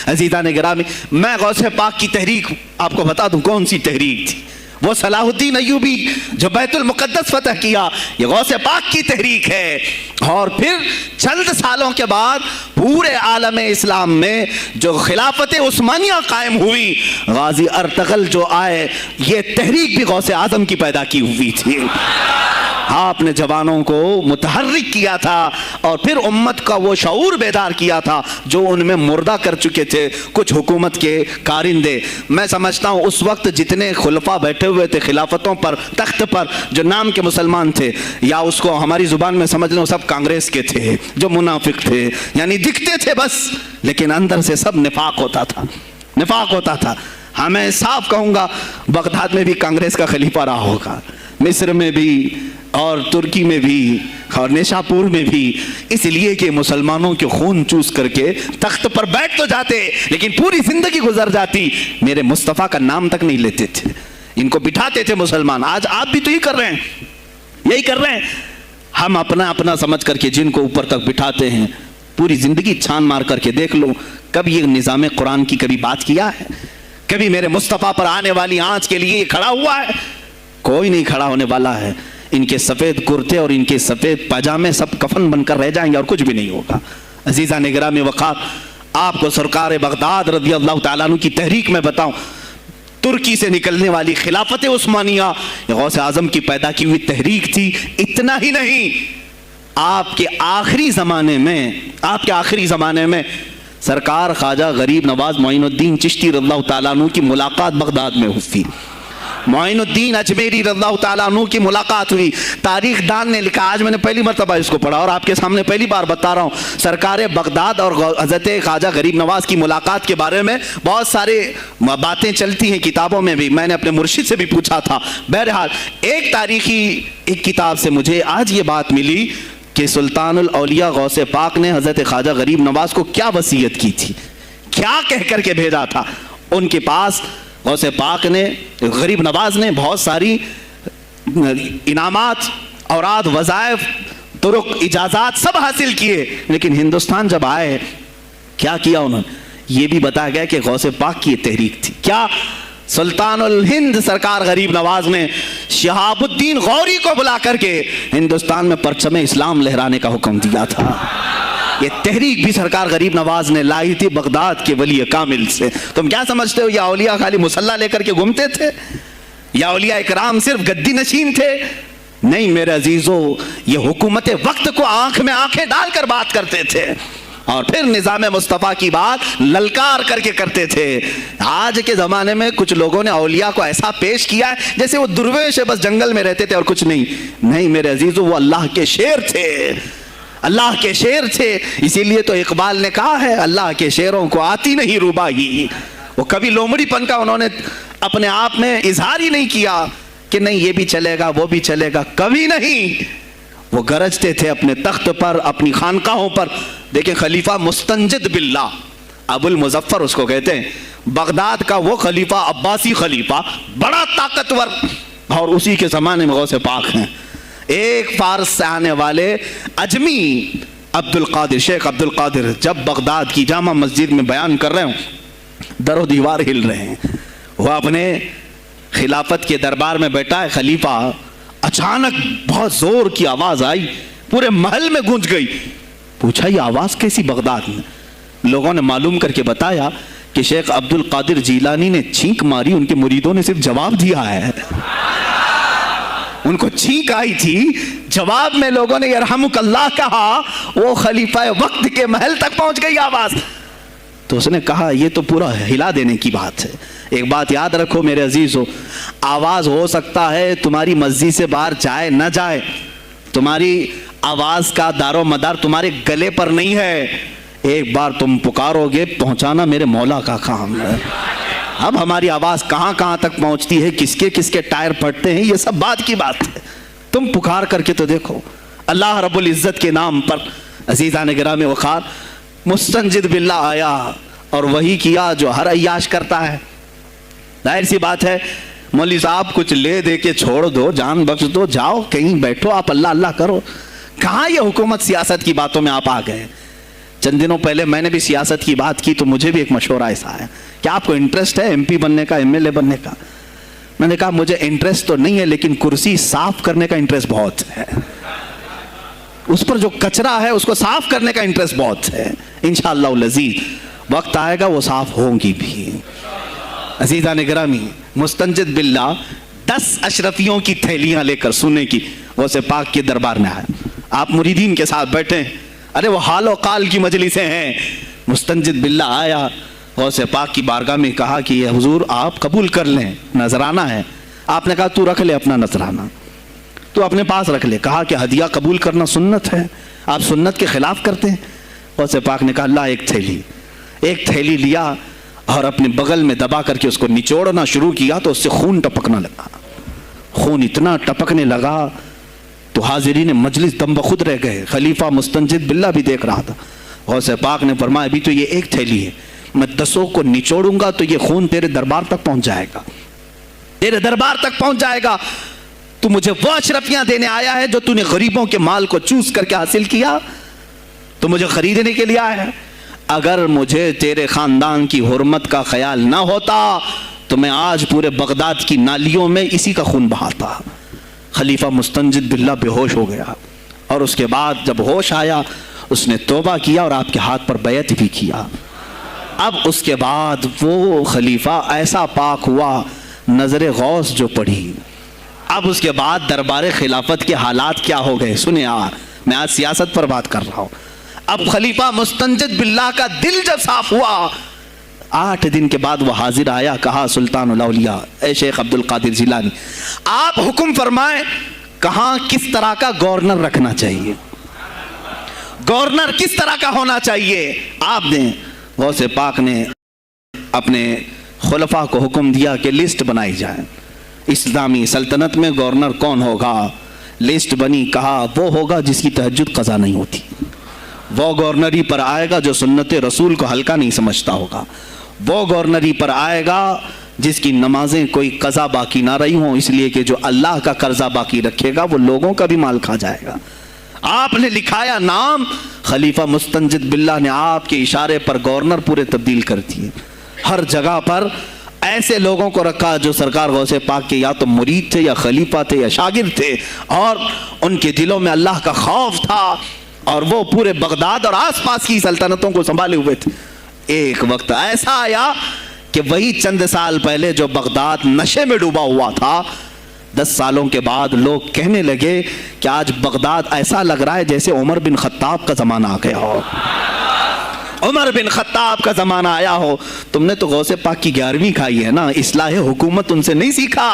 عزیزان گرامی، میں غوث پاک کی تحریک آپ کو بتا دوں کون سی تحریک تھی۔ وہ صلاح الدین ایوبی جو بیت المقدس فتح کیا، یہ غوث پاک کی تحریک ہے۔ اور پھر چند سالوں کے بعد پورے عالم اسلام میں جو خلافت عثمانیہ قائم ہوئی، غازی ارطغرل جو آئے، یہ تحریک بھی غوث اعظم کی پیدا کی ہوئی تھی۔ آپ نے جوانوں کو متحرک کیا تھا اور پھر امت کا وہ شعور بیدار کیا تھا جو ان میں مردہ کر چکے تھے کچھ حکومت کے کارندے۔ میں سمجھتا ہوں اس وقت جتنے خلفاء بیٹھے ہوئے تھے خلافتوں پر، تخت پر، جو نام کے مسلمان تھے، یا اس کو ہماری زبان میں سمجھ لیں سب کانگریس کے تھے، جو منافق تھے، یعنی دکھتے تھے بس، لیکن اندر سے سب نفاق ہوتا تھا، نفاق ہوتا تھا۔ ہاں میں صاف کہوں گا، بغداد میں بھی کانگریس کا خلیفہ رہا ہوگا، مصر میں بھی اور ترکی میں بھی اور نیشاپور میں بھی، اس لیے کہ مسلمانوں کے خون چوس کر کے تخت پر بیٹھ تو جاتے لیکن پوری زندگی گزر جاتی، میرے مصطفیٰ کا نام تک نہیں لیتے تھے، ان کو بٹھاتے تھے مسلمان۔ آج آپ بھی تو یہی کر رہے ہیں، یہی کر رہے ہیں۔ ہم اپنا اپنا سمجھ کر کے جن کو اوپر تک بٹھاتے ہیں، پوری زندگی چھان مار کر کے دیکھ لو، کب یہ نظام قرآن کی کبھی بات کیا ہے؟ کبھی میرے مصطفیٰ پر آنے والی آنچ کے لیے یہ کھڑا ہوا ہے؟ کوئی نہیں کھڑا ہونے والا ہے۔ ان کے سفید کرتے اور ان کے سفید پاجامے سب کفن بن کر رہ جائیں گے اور کچھ بھی نہیں ہوگا۔ عزیزان گرامی وقار، آپ کو سرکار بغداد رضی اللہ تعالیٰ عنہ کی تحریک میں بتاؤں، ترکی سے نکلنے والی خلافت عثمانیہ یہ غوث اعظم کی پیدا کی ہوئی تحریک تھی۔ اتنا ہی نہیں، آپ کے آخری زمانے میں سرکار خواجہ غریب نواز معین الدین چشتی رضی اللہ تعالیٰ عنہ کی ملاقات بغداد میں ہوئی۔ معین الدین اجمیری رضی اللہ تعالیٰ عنہ کی ملاقات ہوئی۔ تاریخ دان نے لکھا، آج میں نے پہلی مرتبہ اس کو پڑھا اور آپ کے سامنے پہلی بار بتا رہا ہوں، سرکار بغداد اور حضرت خواجہ غریب نواز کی ملاقات کے بارے میں بہت سارے باتیں چلتی ہیں کتابوں میں بھی، میں نے اپنے مرشد سے بھی پوچھا تھا۔ بہرحال ایک تاریخی ایک کتاب سے مجھے آج یہ بات ملی کہ سلطان الاولیاء غوث پاک نے حضرت خواجہ غریب نواز کو کیا وصیت کی تھی، کیا کہہ کر کے بھیجا تھا۔ ان کے پاس غوث پاک نے، غریب نواز نے بہت ساری انعامات، اوراد، وظائف، طرق، اجازات سب حاصل کیے، لیکن ہندوستان جب آئے کیا کیا انہوں نے؟ یہ بھی بتایا گیا کہ غوث پاک کی یہ تحریک تھی۔ کیا؟ سلطان الہند سرکار غریب نواز نے شہاب الدین غوری کو بلا کر کے ہندوستان میں پرچم اسلام لہرانے کا حکم دیا تھا۔ یہ تحریک بھی سرکار غریب نواز نے لائی تھی بغداد کے ولی کامل سے۔ تم کیا سمجھتے ہو یہ اولیاء خالی مسلح لے کر کے گھومتے تھے؟ یا اولیاء اکرام صرف گدی نشین تھے؟ نہیں میرے عزیزو، یہ حکومت وقت کو آنکھ میں آنکھیں ڈال کر بات کرتے تھے اور پھر نظام مصطفیٰ کی بات للکار کر کے کرتے تھے۔ آج کے زمانے میں کچھ لوگوں نے اولیاء کو ایسا پیش کیا ہے جیسے وہ درویش بس جنگل میں رہتے تھے اور کچھ نہیں۔ نہیں میرے عزیزو، وہ اللہ کے شیر تھے، اللہ کے شیر تھے۔ اسی لیے تو اقبال نے کہا ہے اللہ کے شیروں کو آتی نہیں روبائی۔ وہ کبھی لومڑی پن کا انہوں نے اپنے آپ میں اظہار ہی نہیں کیا کہ نہیں یہ بھی چلے گا وہ بھی چلے گا، کبھی نہیں۔ وہ گرجتے تھے اپنے تخت پر، اپنی خانقاہوں پر۔ دیکھیں خلیفہ مستنجد باللہ، ابو المظفر اس کو کہتے ہیں، بغداد کا وہ خلیفہ، عباسی خلیفہ، بڑا طاقتور، اور اسی کے زمانے میں غوث پاک ہیں۔ ایک فارس سے آنے والے اجمی عبد القادر، شیخ عبد القادر، جب بغداد کی جامع مسجد میں بیان کر رہے ہوں، در و دیوار ہل رہے ہیں۔ وہ اپنے خلافت کے دربار میں بیٹھا ہے خلیفہ، اچانک بہت زور کی آواز آئی، پورے محل میں گونج گئی۔ پوچھا یہ آواز کیسی بغداد میں؟ لوگوں نے معلوم کر کے بتایا کہ شیخ عبد القادر جیلانی نے چھینک ماری، ان کے مریدوں نے صرف جواب دیا ہے۔ ان کو چھینک آئی تھی، جواب میں لوگوں نے یرحمک اللہ کہا، وہ خلیفہ وقت کے محل تک پہنچ گئی آواز۔ تو اس نے کہا یہ تو پورا ہلا دینے کی بات ہے۔ ایک بات یاد رکھو میرے عزیزو، آواز ہو سکتا ہے تمہاری مسجد سے باہر جائے نہ جائے، تمہاری آواز کا دار و مدار تمہارے گلے پر نہیں ہے، ایک بار تم پکارو گے پہنچانا میرے مولا کا کام ہے۔ اب ہماری آواز کہاں کہاں تک پہنچتی ہے، کس کے ٹائر پھٹتے ہیں، یہ سب بات کی بات ہے۔ تم پکار کر کے تو دیکھو اللہ رب العزت کے نام پر۔ عزیزان گرامی وقار، مستنجد باللہ آیا اور وہی کیا جو ہر عیاش کرتا ہے۔ ظاہر سی بات ہے، مولوی صاحب کچھ لے دے کے چھوڑ دو، جان بخش دو، جاؤ کہیں بیٹھو آپ اللہ اللہ کرو۔ کہاں یہ حکومت سیاست کی باتوں میں آپ آ گئے؟ چند دنوں پہلے میں نے بھی سیاست کی بات کی تو مجھے بھی ایک مشورہ ایسا ہے کہ آپ کو انٹرسٹ ہے MP بننے کا, MLA بننے کا؟ میں نے کہا مجھے انٹرسٹ تو نہیں ہے لیکن کرسی صاف کرنے کا انٹرسٹ بہت ہے, اس پر جو کچرا ہے اس کو صاف کرنے کا انٹرسٹ بہت ہے. انشاءاللہ العزیز وقت آئے گا وہ صاف ہوں گی بھی. عزیزان گرامی, مستنجد باللہ 10 اشرفیوں کی تھیلیاں لے کر سونے کی غوث پاک کے دربار میں آیا. آپ مریدین کے ساتھ بیٹھے, ارے وہ حال و قال کی مجلسیں ہیں. مستنجد باللہ آیا, غوث پاک کی بارگاہ میں کہا کہ یہ حضور آپ قبول کر لیں, نذرانہ ہے. آپ نے کہا تو رکھ لے اپنا نذرانہ, تو اپنے پاس رکھ لے. کہا کہ ہدیہ قبول کرنا سنت ہے, آپ سنت کے خلاف کرتے ہیں. غوث پاک نے کہا اللہ ایک تھیلی لیا اور اپنے بغل میں دبا کر کے اس کو نچوڑنا شروع کیا تو اس سے خون ٹپکنا لگا. خون اتنا ٹپکنے لگا تو حاضرین مجلس دم بخود رہ گئے. خلیفہ مستنجد باللہ بھی دیکھ رہا تھا. غوث پاک نے فرمایا ابھی تو یہ ایک تھیلی ہے, میں 10 کو نچوڑوں گا تو یہ خون تیرے دربار تک پہنچ جائے گا, تیرے دربار تک پہنچ جائے گا. تو مجھے وہ اشرفیاں دینے آیا ہے جو تو نے غریبوں کے مال کو چوس کر کے حاصل کیا, تو مجھے خریدنے کے لیے آیا ہے. اگر مجھے تیرے خاندان کی حرمت کا خیال نہ ہوتا تو میں آج پورے بغداد کی نالیوں میں اسی کا خون بہاتا. خلیفہ مستنجد باللہ بے ہوش ہو گیا, اور اس کے بعد جب ہوش آیا اس نے توبہ کیا اور آپ کے ہاتھ پر بیعت بھی کیا. اب اس کے بعد وہ خلیفہ ایسا پاک ہوا, نظر غوث جو پڑھی. اب اس کے بعد دربار خلافت کے حالات کیا ہو گئے سنیں. میں آج سیاست پر بات کر رہا ہوں. اب خلیفہ مستنجد باللہ کا دل جب صاف ہوا, 8 دن کے بعد وہ حاضر آیا. کہا سلطان الاولیاء اے شیخ عبد القادر جیلانی, آپ حکم فرمائیں کہاں کس طرح کا گورنر رکھنا چاہیے, گورنر کس طرح کا ہونا چاہیے آپ دیں. غوث پاک نے اپنے خلفاء کو حکم دیا کہ لسٹ بنائی جائے, اسلامی سلطنت میں گورنر کون ہوگا. لسٹ بنی. کہا وہ ہوگا جس کی تہجد قضا نہیں ہوتی, وہ گورنری پر آئے گا جو سنت رسول کو ہلکا نہیں سمجھتا ہوگا, وہ گورنری پر آئے گا جس کی نمازیں کوئی قضا باقی نہ رہی ہوں, اس لیے کہ جو اللہ کا قرضہ باقی رکھے گا وہ لوگوں کا بھی مال کھا جائے گا. آپ نے لکھایا نام, خلیفہ مستنجد باللہ نے آپ کے اشارے پر گورنر پورے تبدیل کر دیے. ہر جگہ پر ایسے لوگوں کو رکھا جو سرکار غوث پاک کے یا تو مرید تھے یا خلیفہ تھے یا شاگرد تھے, اور ان کے دلوں میں اللہ کا خوف تھا, اور وہ پورے بغداد اور آس پاس کی سلطنتوں کو سنبھالے ہوئے تھے. ایک وقت ایسا آیا کہ وہی چند سال پہلے جو بغداد نشے میں ڈوبا ہوا تھا, 10 سالوں کے بعد لوگ کہنے لگے کہ آج بغداد ایسا لگ رہا ہے جیسے عمر بن خطاب کا زمانہ آ گیا ہو, عمر بن خطاب کا زمانہ آیا ہو. تم نے تو غوث پاک کی 11ویں کھائی ہے نا, اصلاح حکومت ان سے نہیں سیکھا.